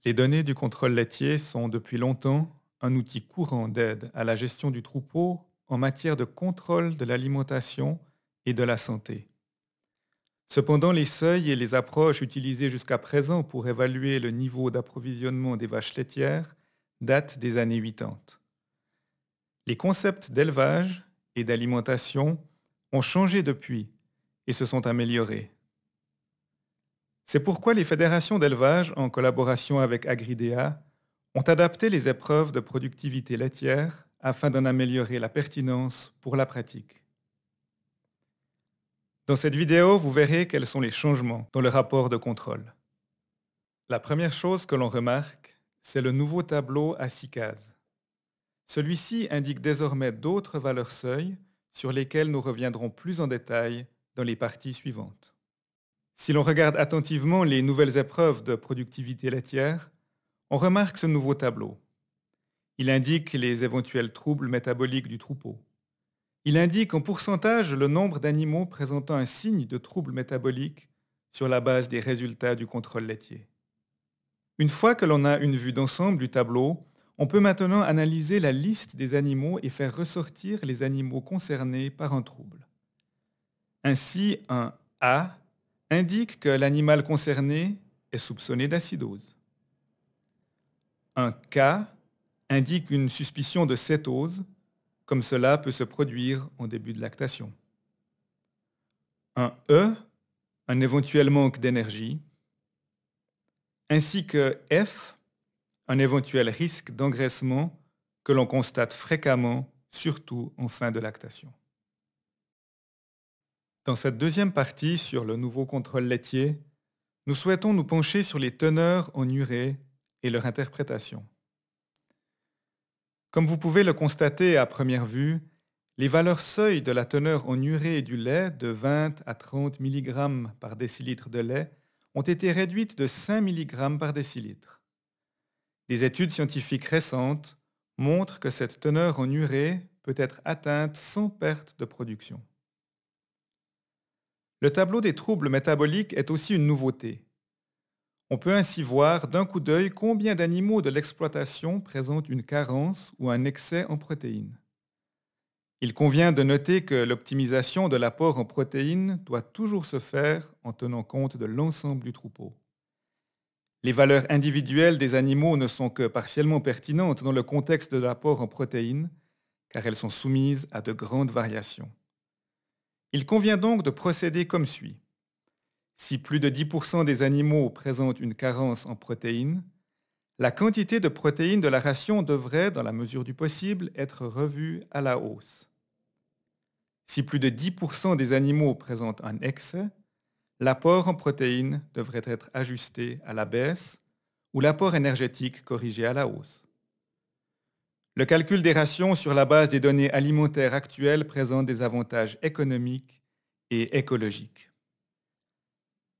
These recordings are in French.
Les données du contrôle laitier sont depuis longtemps un outil courant d'aide à la gestion du troupeau en matière de contrôle de l'alimentation et de la santé. Cependant, les seuils et les approches utilisées jusqu'à présent pour évaluer le niveau d'approvisionnement des vaches laitières datent des années 80. Les concepts d'élevage et d'alimentation ont changé depuis et se sont améliorés. C'est pourquoi les fédérations d'élevage, en collaboration avec Agridea, ont adapté les épreuves de productivité laitière afin d'en améliorer la pertinence pour la pratique. Dans cette vidéo, vous verrez quels sont les changements dans le rapport de contrôle. La première chose que l'on remarque, c'est le nouveau tableau à 6 cases. Celui-ci indique désormais d'autres valeurs seuil sur lesquelles nous reviendrons plus en détail dans les parties suivantes. Si l'on regarde attentivement les nouvelles épreuves de productivité laitière, on remarque ce nouveau tableau. Il indique les éventuels troubles métaboliques du troupeau. Il indique en pourcentage le nombre d'animaux présentant un signe de trouble métabolique sur la base des résultats du contrôle laitier. Une fois que l'on a une vue d'ensemble du tableau, on peut maintenant analyser la liste des animaux et faire ressortir les animaux concernés par un trouble. Ainsi, un A indique que l'animal concerné est soupçonné d'acidose. Un K indique une suspicion de cétose, comme cela peut se produire en début de lactation. Un E, un éventuel manque d'énergie, ainsi que F, un éventuel risque d'engraissement que l'on constate fréquemment, surtout en fin de lactation. Dans cette deuxième partie sur le nouveau contrôle laitier, nous souhaitons nous pencher sur les teneurs en urée et leur interprétation. Comme vous pouvez le constater à première vue, les valeurs seuil de la teneur en urée du lait de 20 à 30 mg par décilitre de lait ont été réduites de 5 mg par décilitre. Des études scientifiques récentes montrent que cette teneur en urée peut être atteinte sans perte de production. Le tableau des troubles métaboliques est aussi une nouveauté. On peut ainsi voir d'un coup d'œil combien d'animaux de l'exploitation présentent une carence ou un excès en protéines. Il convient de noter que l'optimisation de l'apport en protéines doit toujours se faire en tenant compte de l'ensemble du troupeau. Les valeurs individuelles des animaux ne sont que partiellement pertinentes dans le contexte de l'apport en protéines, car elles sont soumises à de grandes variations. Il convient donc de procéder comme suit. Si plus de 10% des animaux présentent une carence en protéines, la quantité de protéines de la ration devrait, dans la mesure du possible, être revue à la hausse. Si plus de 10% des animaux présentent un excès, l'apport en protéines devrait être ajusté à la baisse ou l'apport énergétique corrigé à la hausse. Le calcul des rations sur la base des données alimentaires actuelles présente des avantages économiques et écologiques.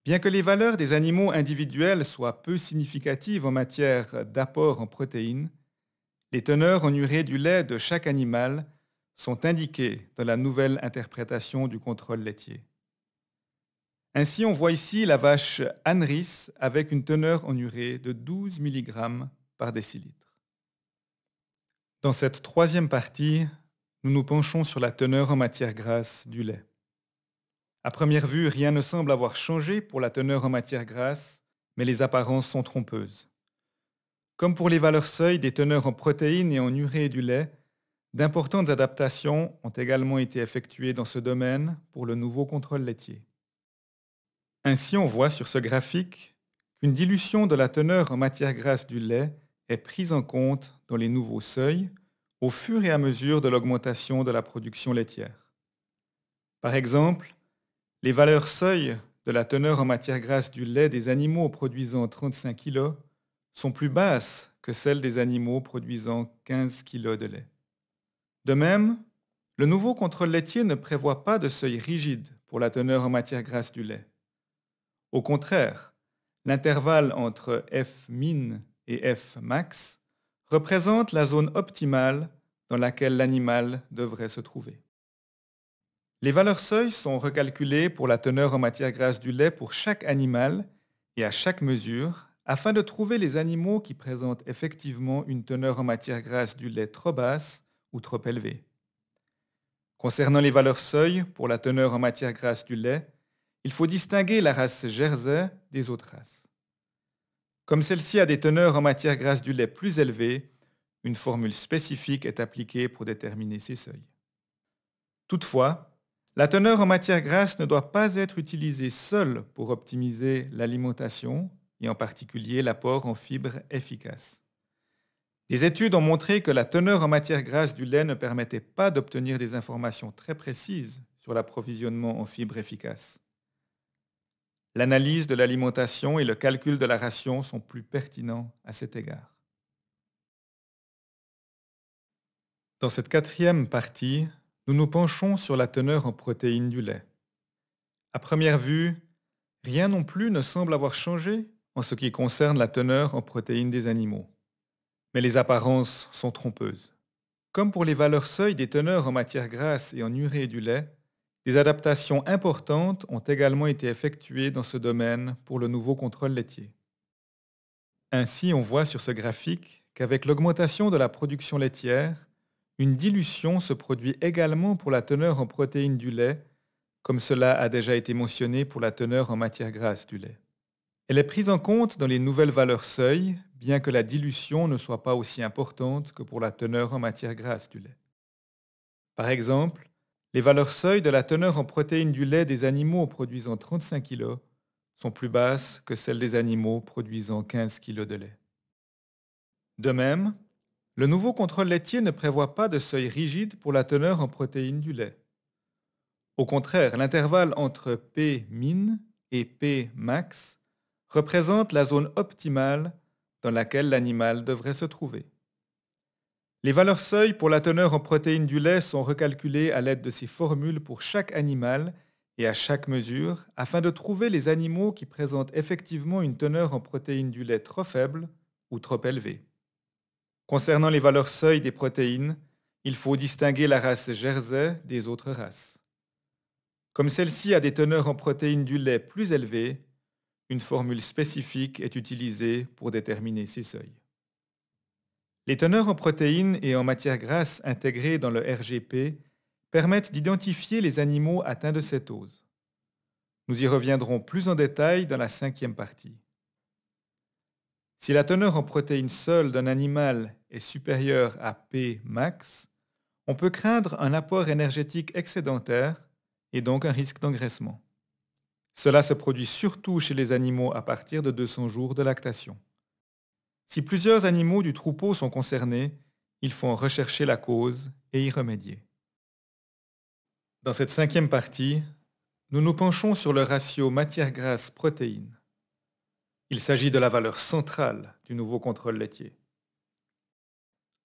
Bien que les valeurs des animaux individuels soient peu significatives en matière d'apport en protéines, les teneurs en urée du lait de chaque animal sont indiquées dans la nouvelle interprétation du contrôle laitier. Ainsi, on voit ici la vache Anris avec une teneur en urée de 12 mg par décilitre. Dans cette troisième partie, nous nous penchons sur la teneur en matière grasse du lait. À première vue, rien ne semble avoir changé pour la teneur en matière grasse, mais les apparences sont trompeuses. Comme pour les valeurs seuil des teneurs en protéines et en urée du lait, d'importantes adaptations ont également été effectuées dans ce domaine pour le nouveau contrôle laitier. Ainsi, on voit sur ce graphique qu'une dilution de la teneur en matière grasse du lait est prise en compte dans les nouveaux seuils au fur et à mesure de l'augmentation de la production laitière. Par exemple, les valeurs seuil de la teneur en matière grasse du lait des animaux produisant 35 kg sont plus basses que celles des animaux produisant 15 kg de lait. De même, le nouveau contrôle laitier ne prévoit pas de seuil rigide pour la teneur en matière grasse du lait. Au contraire, l'intervalle entre F min et F max représente la zone optimale dans laquelle l'animal devrait se trouver. Les valeurs seuil sont recalculées pour la teneur en matière grasse du lait pour chaque animal et à chaque mesure afin de trouver les animaux qui présentent effectivement une teneur en matière grasse du lait trop basse ou trop élevée. Concernant les valeurs seuil pour la teneur en matière grasse du lait, il faut distinguer la race Jersey des autres races. Comme celle-ci a des teneurs en matière grasse du lait plus élevées, une formule spécifique est appliquée pour déterminer ces seuils. Toutefois, la teneur en matière grasse ne doit pas être utilisée seule pour optimiser l'alimentation et en particulier l'apport en fibres efficaces. Des études ont montré que la teneur en matière grasse du lait ne permettait pas d'obtenir des informations très précises sur l'approvisionnement en fibres efficaces. L'analyse de l'alimentation et le calcul de la ration sont plus pertinents à cet égard. Dans cette quatrième partie, nous nous penchons sur la teneur en protéines du lait. À première vue, rien non plus ne semble avoir changé en ce qui concerne la teneur en protéines des animaux. Mais les apparences sont trompeuses. Comme pour les valeurs seuil des teneurs en matière grasse et en urée du lait, des adaptations importantes ont également été effectuées dans ce domaine pour le nouveau contrôle laitier. Ainsi, on voit sur ce graphique qu'avec l'augmentation de la production laitière, une dilution se produit également pour la teneur en protéines du lait, comme cela a déjà été mentionné pour la teneur en matière grasse du lait. Elle est prise en compte dans les nouvelles valeurs seuil, bien que la dilution ne soit pas aussi importante que pour la teneur en matière grasse du lait. Par exemple, les valeurs seuil de la teneur en protéines du lait des animaux produisant 35 kg sont plus basses que celles des animaux produisant 15 kg de lait. De même, le nouveau contrôle laitier ne prévoit pas de seuil rigide pour la teneur en protéines du lait. Au contraire, l'intervalle entre P min et P max représente la zone optimale dans laquelle l'animal devrait se trouver. Les valeurs seuil pour la teneur en protéines du lait sont recalculées à l'aide de ces formules pour chaque animal et à chaque mesure afin de trouver les animaux qui présentent effectivement une teneur en protéines du lait trop faible ou trop élevée. Concernant les valeurs seuil des protéines, il faut distinguer la race Jersey des autres races. Comme celle-ci a des teneurs en protéines du lait plus élevées, une formule spécifique est utilisée pour déterminer ces seuils. Les teneurs en protéines et en matières grasses intégrées dans le RGP permettent d'identifier les animaux atteints de cétose. Nous y reviendrons plus en détail dans la cinquième partie. Si la teneur en protéines seule d'un animal est supérieure à P max, on peut craindre un apport énergétique excédentaire et donc un risque d'engraissement. Cela se produit surtout chez les animaux à partir de 200 jours de lactation. Si plusieurs animaux du troupeau sont concernés, il faut en rechercher la cause et y remédier. Dans cette cinquième partie, nous nous penchons sur le ratio matière grasse-protéines. Il s'agit de la valeur centrale du nouveau contrôle laitier.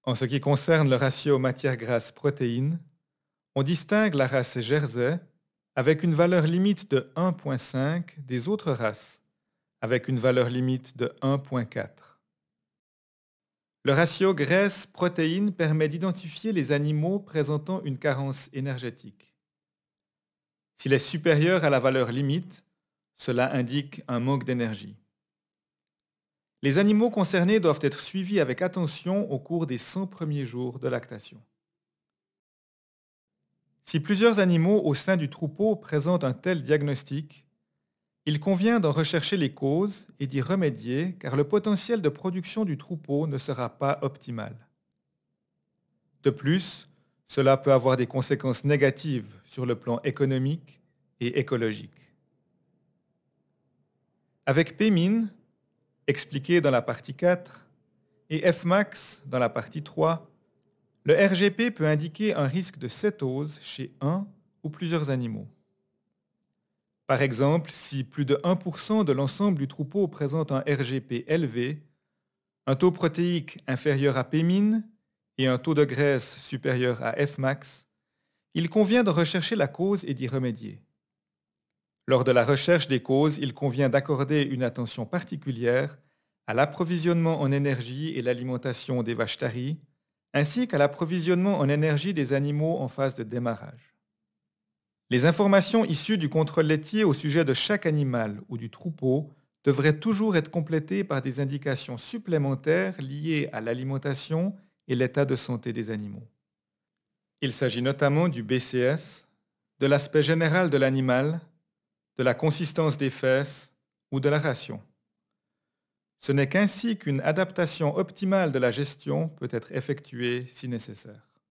En ce qui concerne le ratio matière grasse-protéines, on distingue la race Jersey avec une valeur limite de 1,5 des autres races, avec une valeur limite de 1,4. Le ratio graisse-protéines permet d'identifier les animaux présentant une carence énergétique. S'il est supérieur à la valeur limite, cela indique un manque d'énergie. Les animaux concernés doivent être suivis avec attention au cours des 100 premiers jours de lactation. Si plusieurs animaux au sein du troupeau présentent un tel diagnostic, il convient d'en rechercher les causes et d'y remédier car le potentiel de production du troupeau ne sera pas optimal. De plus, cela peut avoir des conséquences négatives sur le plan économique et écologique. Avec P-min, expliqué dans la partie 4, et F-max dans la partie 3, le RGP peut indiquer un risque de cétose chez un ou plusieurs animaux. Par exemple, si plus de 1% de l'ensemble du troupeau présente un RGP élevé, un taux protéique inférieur à P-min et un taux de graisse supérieur à F-max, il convient de rechercher la cause et d'y remédier. Lors de la recherche des causes, il convient d'accorder une attention particulière à l'approvisionnement en énergie et l'alimentation des vaches taries, ainsi qu'à l'approvisionnement en énergie des animaux en phase de démarrage. Les informations issues du contrôle laitier au sujet de chaque animal ou du troupeau devrait toujours être complété par des indications supplémentaires liées à l'alimentation et l'état de santé des animaux. Il s'agit notamment du BCS, de l'aspect général de l'animal, de la consistance des fesses ou de la ration. Ce n'est qu'ainsi qu'une adaptation optimale de la gestion peut être effectuée si nécessaire.